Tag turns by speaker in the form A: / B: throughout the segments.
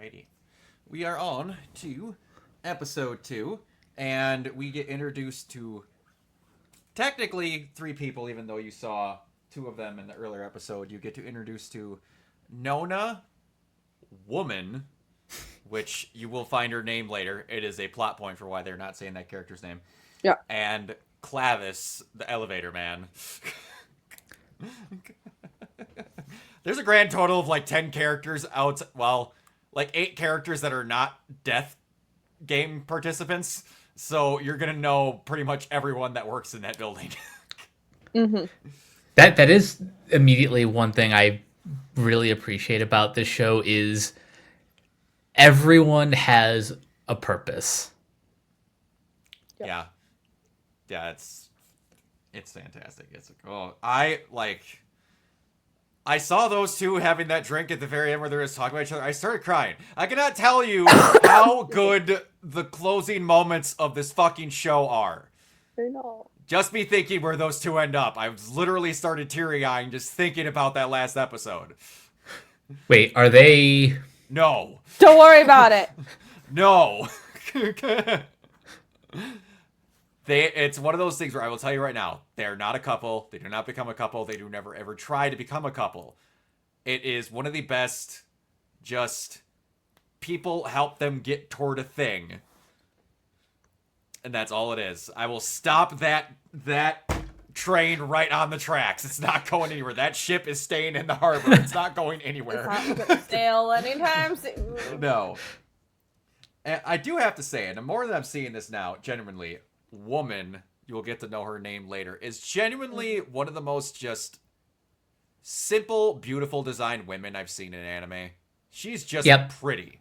A: Alrighty. We are on to episode 2, and we get introduced to technically 3 people, even though you saw 2 of them in the earlier episode. You get to introduce to Nona, woman, which you will find her name later. It is a plot point for why they're not saying that character's name.
B: Yeah.
A: And Clavis, the elevator man. There's a grand total of like 10 characters out. Well, like 8 characters that are not death game participants. So you're going to know pretty much everyone that works in that building.
B: Mm-hmm.
C: That is immediately one thing I really appreciate about this show is everyone has a purpose.
B: Yep.
A: Yeah, it's fantastic. I saw those 2 having that drink at the very end where they were just talking about each other. I started crying. I cannot tell you how good the closing moments of this fucking show are.
B: I know.
A: Just me thinking where those 2 end up. I was literally started teary-eyeing just thinking about that last episode.
C: Wait, are they...
A: No.
B: Don't worry about it.
A: No. It's one of those things where I will tell you right now, they're not a couple. They do not become a couple. They do never ever try to become a couple. It is one of the best, just people help them get toward a thing. And that's all it is. I will stop that train right on the tracks. It's not going anywhere. That ship is staying in the harbor. It's not going anywhere.
B: It's not gonna sail anytime soon.
A: No. And I do have to say, and the more that I'm seeing this now, genuinely, woman, you will get to know her name later, is genuinely one of the most just simple, beautiful designed women I've seen in anime. She's just pretty.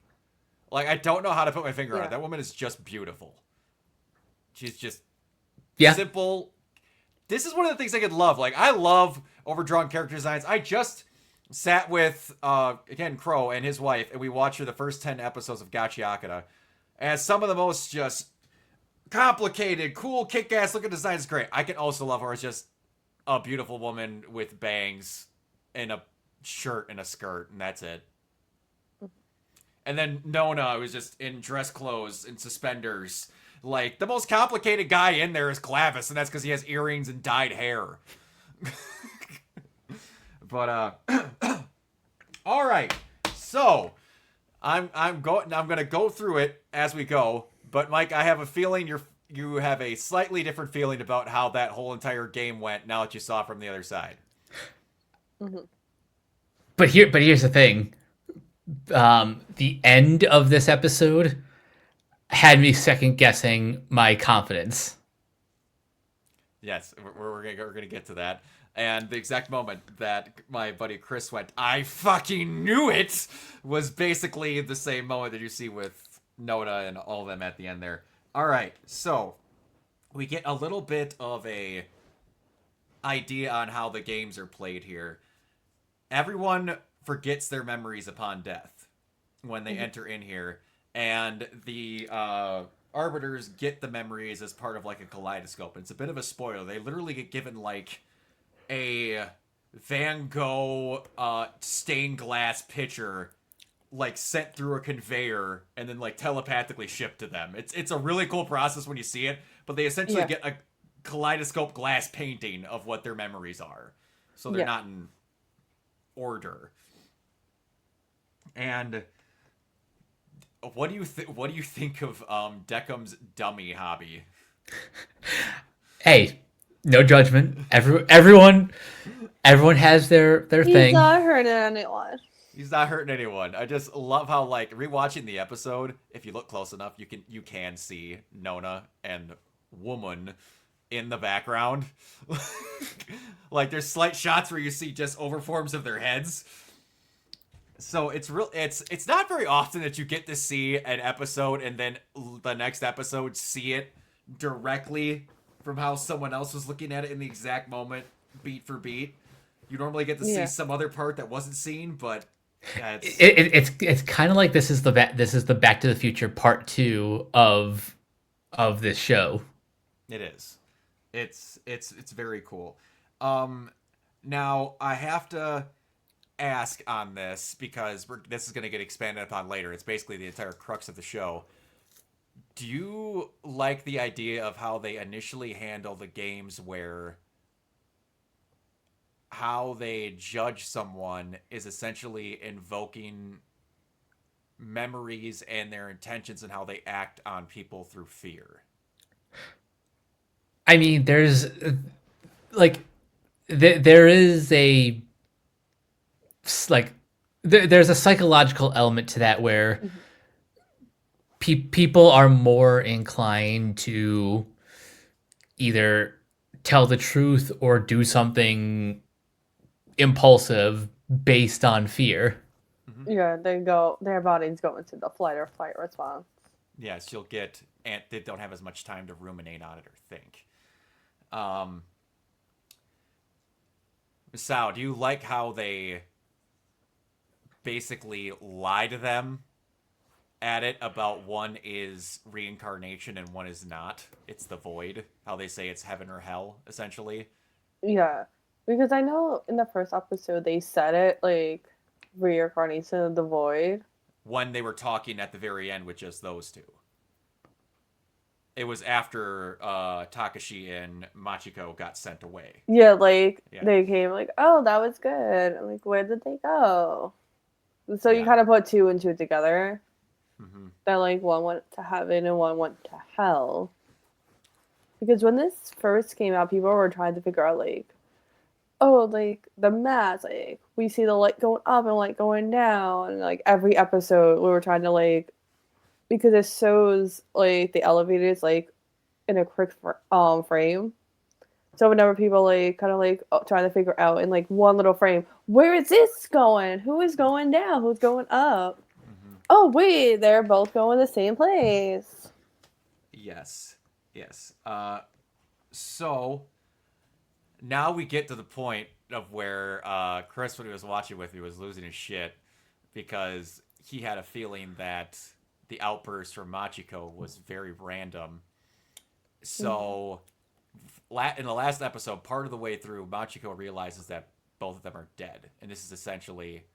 A: Like, I don't know how to put my finger on it. That woman is just beautiful. She's just simple. This is one of the things I could love. Like, I love overdrawn character designs. I just sat with, again, Crow and his wife, and we watched her the first 10 episodes of Gachiakara. And some of the most just complicated, cool, kick-ass looking designs is great. I can also love her as just a beautiful woman with bangs and a shirt and a skirt, and that's it. And then Nona was just in dress clothes and suspenders. Like, the most complicated guy in there is Clavis, and that's because he has earrings and dyed hair. But, all right. So, I'm gonna go through it as we go. But Mike, I have a feeling you have a slightly different feeling about how that whole entire game went now that you saw from the other side.
B: Mm-hmm.
C: But here's the thing. The end of this episode had me second guessing my confidence.
A: Yes, we're gonna get to that. And the exact moment that my buddy Chris went, "I fucking knew it," was basically the same moment that you see with Nona and all of them at the end there. All right, so we get a little bit of a idea on how the games are played here. Everyone forgets their memories upon death when they enter in here, and the arbiters get the memories as part of like a kaleidoscope. It's a bit of a spoiler. They literally get given like a Van Gogh stained glass picture, like sent through a conveyor and then like telepathically shipped to them. It's a really cool process when you see it, but they essentially get a kaleidoscope glass painting of what their memories are, so they're not in order. And what do you think of Deckham's dummy hobby?
C: Hey, no judgment. Everyone has their thing.
B: He's not hurting anyone.
A: He's not hurting anyone. I just love how, like, rewatching the episode, if you look close enough, you can see Nona and woman in the background. Like, there's slight shots where you see just overforms of their heads. So it's not very often that you get to see an episode and then the next episode see it directly from how someone else was looking at it in the exact moment, beat for beat. You normally get to see some other part that wasn't seen, but yeah,
C: it's kind of like this is the Back to the Future Part 2 of this show.
A: It is. It's very cool. Now I have to ask on this, because this is going to get expanded upon later. It's basically the entire crux of the show. Do you like the idea of how they initially handle the games where how they judge someone is essentially invoking memories and their intentions and how they act on people through fear?
C: I mean, there's like there is a like there's a psychological element to that where people are more inclined to either tell the truth or do something impulsive based on fear.
B: Yeah, their bodies go into the flight or fight response.
A: Yes, you'll get, and they don't have as much time to ruminate on it or think. Sal, do you like how they basically lie to them at it about one is reincarnation and one is not? It's the void. How they say it's heaven or hell, essentially.
B: Yeah, because I know in the first episode they said it like reincarnation of the void.
A: When they were talking at the very end with just those two. It was after Takashi and Machiko got sent away.
B: Yeah, like
A: Yeah.
B: they came like, oh, that was good. I'm like, where did they go? So you
A: Yeah.
B: kind of put two and two together.
A: Mm-hmm.
B: That like one went to heaven and one went to hell. Because when this first came out, people were trying to figure out like, oh, like the math, like we see the light going up and light going down, and like every episode we were trying to like, because it shows like the elevators like in a quick frame. So whenever people like kind of like trying to figure out in like one little frame, where is this going? Who is going down? Who's going up?
A: Mm-hmm.
B: Oh wait, they're both going the same place.
A: Yes. Yes. So now we get to the point of where Chris, when he was watching with me, was losing his shit because he had a feeling that the outburst from Machiko was very random. So in the last episode, part of the way through, Machiko realizes that both of them are dead. And this is essentially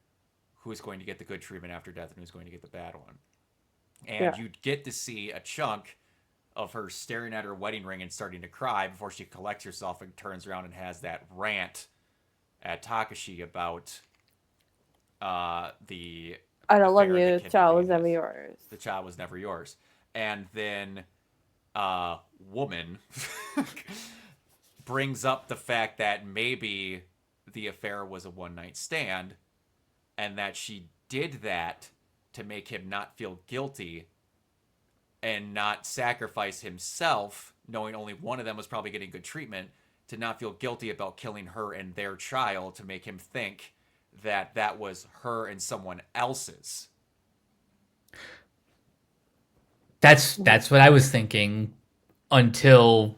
A: who's going to get the good treatment after death and who's going to get the bad one. And
B: Yeah.
A: you get to see a chunk of her staring at her wedding ring and starting to cry before she collects herself and turns around and has that rant at Takashi about the
B: I don't love
A: affair and
B: you.
A: the kid
B: Child
A: being
B: was never
A: his.
B: yours.
A: The child was never yours. And then woman brings up the fact that maybe the affair was a one-night stand and that she did that to make him not feel guilty and not sacrifice himself, knowing only one of them was probably getting good treatment, to not feel guilty about killing her and their child, to make him think that that was her and someone else's.
C: That's what I was thinking until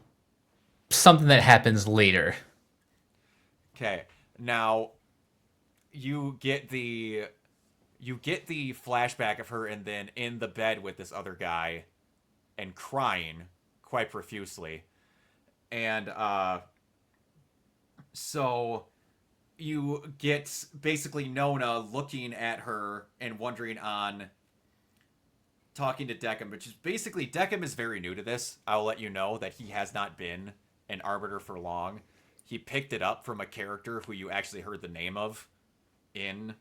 C: something that happens later.
A: Okay, now you get the flashback of her and then in the bed with this other guy and crying quite profusely. And so you get basically Nona looking at her and wondering on talking to Decim, which is basically Decim is very new to this. I'll let you know that he has not been an arbiter for long. He picked it up from a character who you actually heard the name of in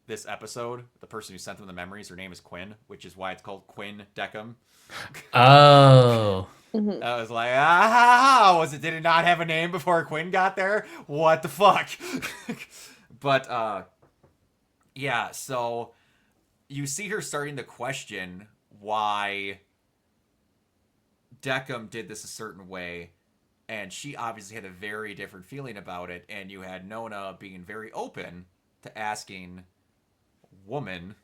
A: this episode. The person who sent them the memories, her name is Quinn, which is why it's called Quinn Decim.
C: Oh.
A: I was like, ah, did it not have a name before Quinn got there? What the fuck? But, yeah, so you see her starting to question why Decim did this a certain way, and she obviously had a very different feeling about it, and you had Nona being very open to asking woman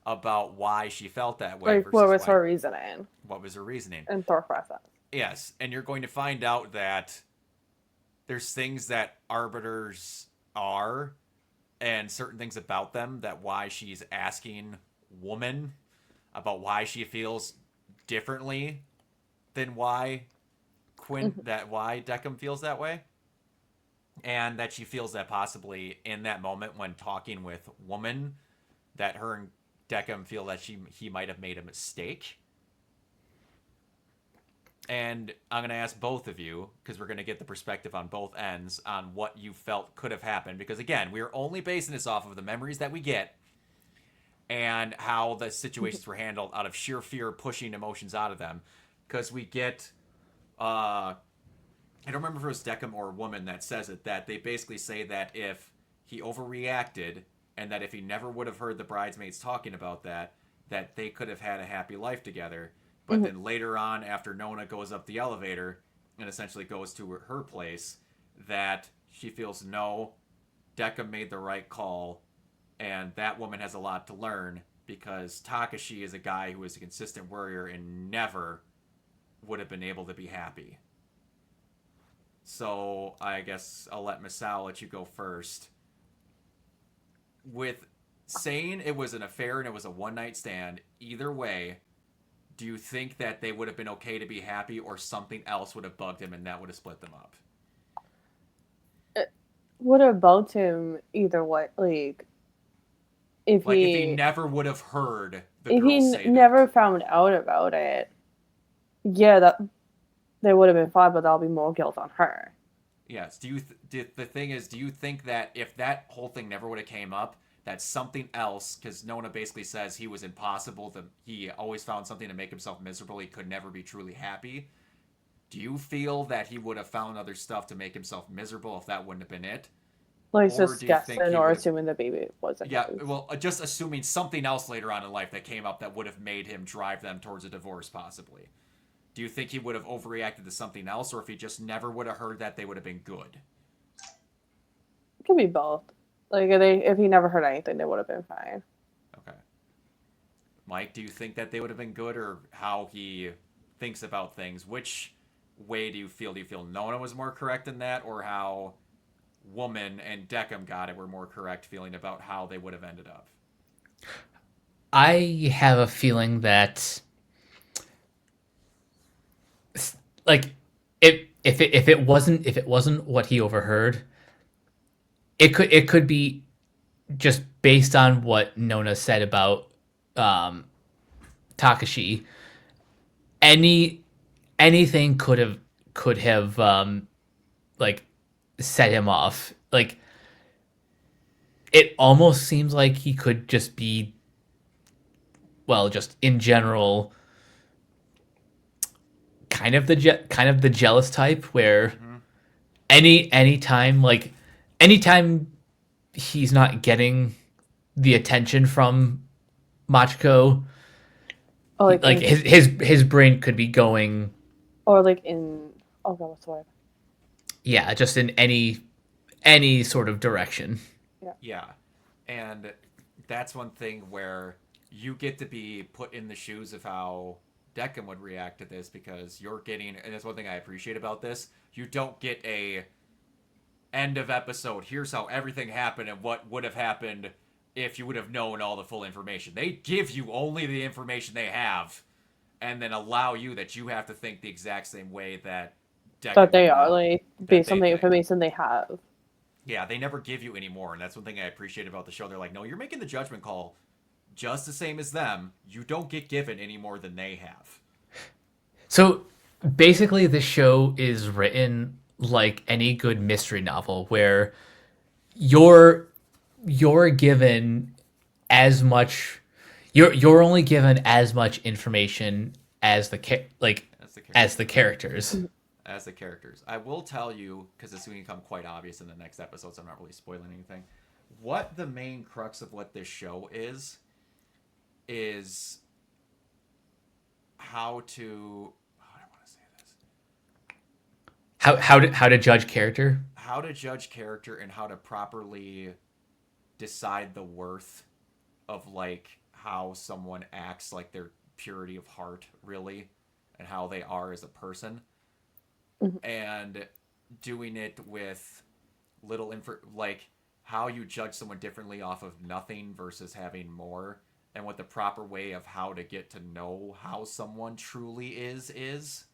A: about why she felt that way.
B: Like, what was her reasoning?
A: What was her reasoning?
B: And thought process.
A: Yes, and you're going to find out that there's things that arbiters are and certain things about them that why she's asking woman about why she feels differently than why Quinn that why Decim feels that way. and that she feels that possibly in that moment when talking with Woman, that her and Deckham feel that he might have made a mistake. And I'm going to ask both of you, because we're going to get the perspective on both ends, on what you felt could have happened. Because, again, we are only basing this off of the memories that we get and how the situations were handled out of sheer fear, pushing emotions out of them. Because we get, I don't remember if it was Deckham or Woman that says it, that they basically say that if he overreacted and that if he never would have heard the bridesmaids talking about that, that they could have had a happy life together. But then later on, after Nona goes up the elevator and essentially goes to her place, that she feels no, Decca made the right call, and that woman has a lot to learn because Takashi is a guy who is a consistent warrior and never would have been able to be happy. So I guess I'll let Masao let you go first. With saying it was an affair and it was a one-night stand, either way, do you think that they would have been okay to be happy, or something else would have bugged him and that would have split them up?
B: What about him either way? Like, if
A: Like,
B: he
A: if he never would have heard the
B: if he
A: girls say
B: never
A: that.
B: found out about it, yeah, that they would have been fine, but that'll be more guilt on her.
A: Yes. The thing is, do you think that if that whole thing never would have came up, that something else, because Nona basically says he was impossible, he always found something to make himself miserable, he could never be truly happy. Do you feel that he would have found other stuff to make himself miserable if that wouldn't have been it?
B: Like,
A: Or
B: just
A: do you think
B: guessing
A: he
B: or
A: would have...
B: assuming the baby wasn't
A: Yeah,
B: his.
A: well, just assuming something else later on in life that came up that would have made him drive them towards a divorce, possibly. Do you think he would have overreacted to something else, or if he just never would have heard that, they would have been good?
B: It could be both. Like, if he never heard anything, they would have been fine.
A: Okay. Mike, do you think that they would have been good, or how he thinks about things? Which way do you feel? Do you feel Nona was more correct in that, or how Woman and Deckham got it were more correct feeling about how they would have ended up?
C: I have a feeling that, like, if it wasn't what he overheard, it could be just based on what Nona said about Takashi. Anything could have like set him off. Like, it almost seems like he could just be, well, just in general, kind of the jealous type, where anytime he's not getting the attention from Machiko,
B: Or like,
C: like his brain could be going,
B: or like in, oh god, what's the word?
C: yeah, just in any sort of direction.
A: Yeah. And that's one thing where you get to be put in the shoes of how Deccan would react to this, because you're getting, and that's one thing I appreciate about this, you don't get a end of episode, here's how everything happened and what would have happened if you would have known all the full information. They give you only the information they have, and then allow you that you have to think the exact same way that Deccan
B: That they
A: would
B: are,
A: know,
B: like,
A: that
B: based
A: they
B: on the
A: think.
B: information they have.
A: Yeah, they never give you any more, and that's one thing I appreciate about the show. They're like, no, you're making the judgment call just the same as them. You don't get given any more than they have.
C: So basically, this show is written like any good mystery novel, where you're given as much, you're only given as much information as
A: As the characters.
C: as the characters.
A: As the characters. I will tell you, because this will become quite obvious in the next episode, so I'm not really spoiling anything. What the main crux of what this show is how to... How do I want to say this?
C: How to judge character?
A: How to judge character and how to properly decide the worth of, like, how someone acts, like their purity of heart, really, and how they are as a person. And doing it with little like how you judge someone differently off of nothing versus having more, and what the proper way of how to get to know how someone truly is.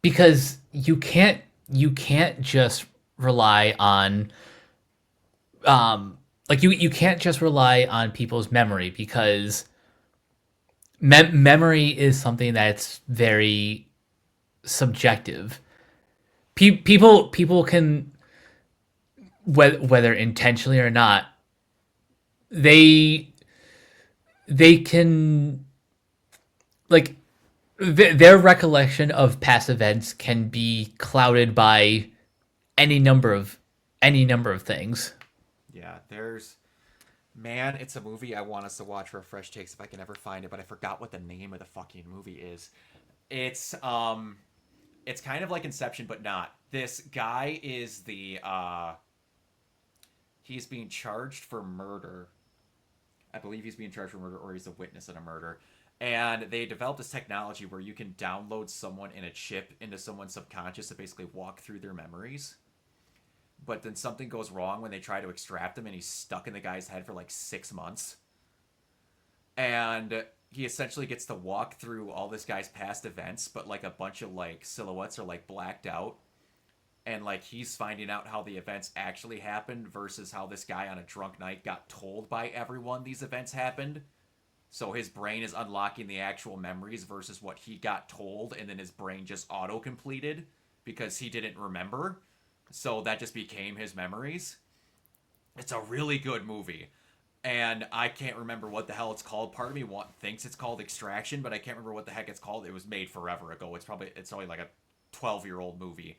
C: Because you can't just rely on like you can't just rely on people's memory, because memory is something that's very subjective. People can, whether intentionally or not, they can, like, their recollection of past events can be clouded by any number of things.
A: Yeah, it's a movie I want us to watch for Fresh Takes if I can ever find it, but I forgot what the name of the fucking movie is. It's kind of like Inception, but not. This guy is he's being charged for murder. I believe he's being charged for murder, or he's a witness in a murder. And they developed this technology where you can download someone in a chip into someone's subconscious to basically walk through their memories. But then something goes wrong when they try to extract him, and he's stuck in the guy's head for like 6 months. And he essentially gets to walk through all this guy's past events, but like a bunch of like silhouettes are like blacked out. And like he's finding out how the events actually happened versus how this guy on a drunk night got told by everyone these events happened. So his brain is unlocking the actual memories versus what he got told, and then his brain just auto-completed because he didn't remember. So that just became his memories. It's a really good movie. And I can't remember what the hell it's called. Part of me thinks it's called Extraction, but I can't remember what the heck it's called. It was made forever ago. It's only like a 12-year-old movie.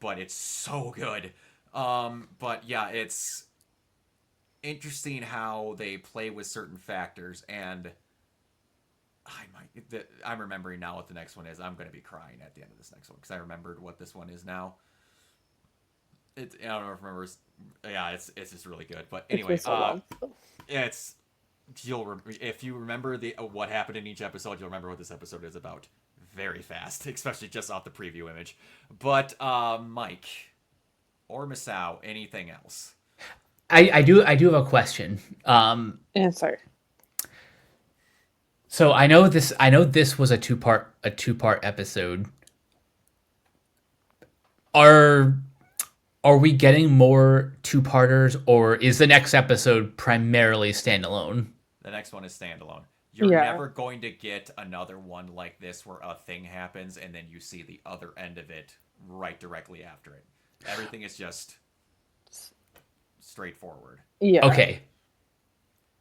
A: But it's so good. But yeah, it's interesting how they play with certain factors, and I'm remembering now what the next one is. I'm going to be crying at the end of this next one because I remembered what this one is now. I don't know if I remember. Yeah, it's just really good. But anyway, if you remember what happened in each episode, you'll remember what this episode is about very fast, especially just off the preview image. But Mike or Masao, anything else?
C: I do have a question.
B: Answer.
C: So I know this was a two-part episode. Are we getting more two-parters, or is the next episode primarily standalone?
A: The next one is standalone. You're never going to get another one like this where a thing happens and then you see the other end of it right directly after it. Everything is just straightforward.
B: Yeah.
C: Okay.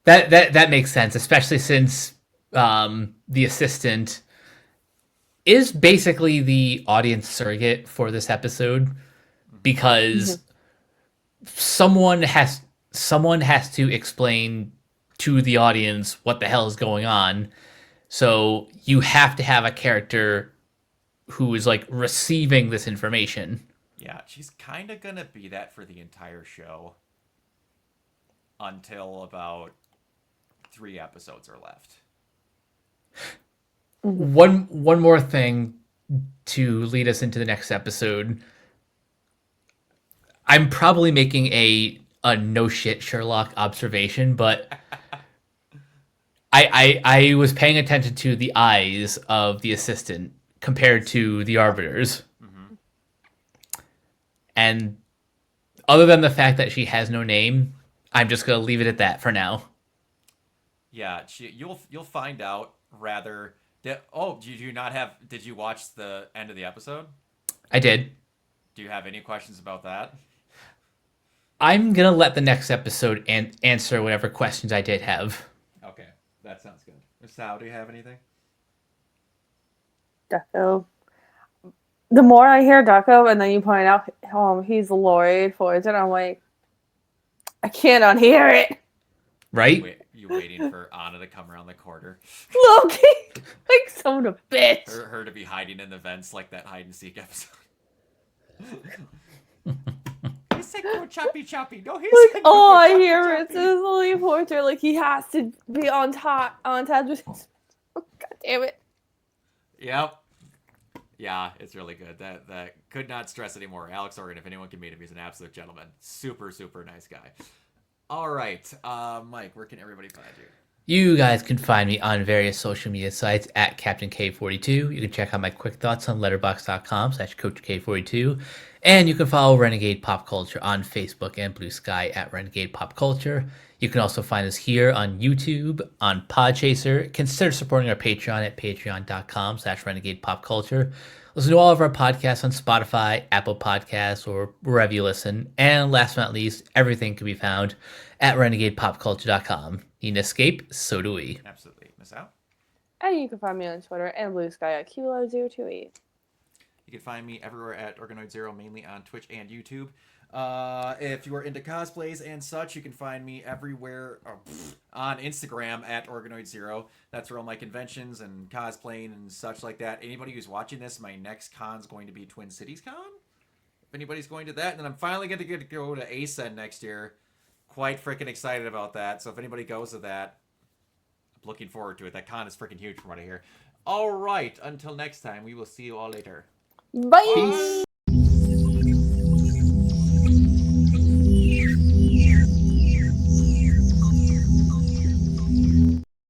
C: That makes sense, especially since the assistant is basically the audience surrogate for this episode, because someone has to explain to the audience what the hell is going on. So you have to have a character who is like receiving this information.
A: Yeah, she's kind of going to be that for the entire show until about 3 episodes are left.
C: One more thing to lead us into the next episode. I'm probably making a no shit Sherlock observation, but I was paying attention to the eyes of the assistant compared to the arbiters.
A: Mm-hmm.
C: And other than the fact that she has no name, I'm just going to leave it at that for now.
A: Yeah, you'll find out rather that. Did you watch the end of the episode?
C: I did.
A: Do you have any questions about that?
C: I'm going to let the next episode answer whatever questions I did have.
A: Okay, that sounds good. Sal, do you have anything?
B: Deco. The more I hear Deco, and then you point out he's Lloyd Fortune, I'm like, I can't unhear it.
C: Right?
A: You waiting for Anna to come around the corner?
B: Loki, like son of a bitch.
A: Her to be hiding in the vents like that hide and seek episode. He said go choppy choppy. No, he
B: Like,
A: said
B: all I
A: choppy,
B: hear
A: choppy.
B: is Lily Porter. Like he has to be on top. With God damn it.
A: Yep. Yeah, it's really good. That could not stress anymore. Alex Organ, if anyone can meet him, he's an absolute gentleman. Super, super nice guy. All right, Mike, where can everybody find you?
C: You guys can find me on various social media sites at Captain K42. You can check out my quick thoughts on letterboxd.com/CoachK42. And you can follow Renegade Pop Culture on Facebook and Blue Sky at Renegade Pop Culture. You can also find us here on YouTube, on Podchaser. Consider supporting our Patreon at patreon.com/Renegade Pop Culture. Listen to all of our podcasts on Spotify, Apple Podcasts, or wherever you listen. And last but not least, everything can be found at renegadepopculture.com. Need an escape? So do we.
A: Absolutely. Miss out?
B: And you can find me on Twitter and Blue Sky at Kilo028.
A: You can find me everywhere at Organoid Zero, mainly on Twitch and YouTube. If you are into cosplays and such, you can find me everywhere on Instagram at Organoid Zero. That's where all my conventions and cosplaying and such like that. Anybody who's watching this, my next con's going to be Twin Cities Con. If anybody's going to that, and then I'm finally going to get to go to ACEN next year. Quite freaking excited about that. So if anybody goes to that, I'm looking forward to it. That con is freaking huge from what I hear. All right, until next time, we will see you all later.
B: Bye!
C: Peace.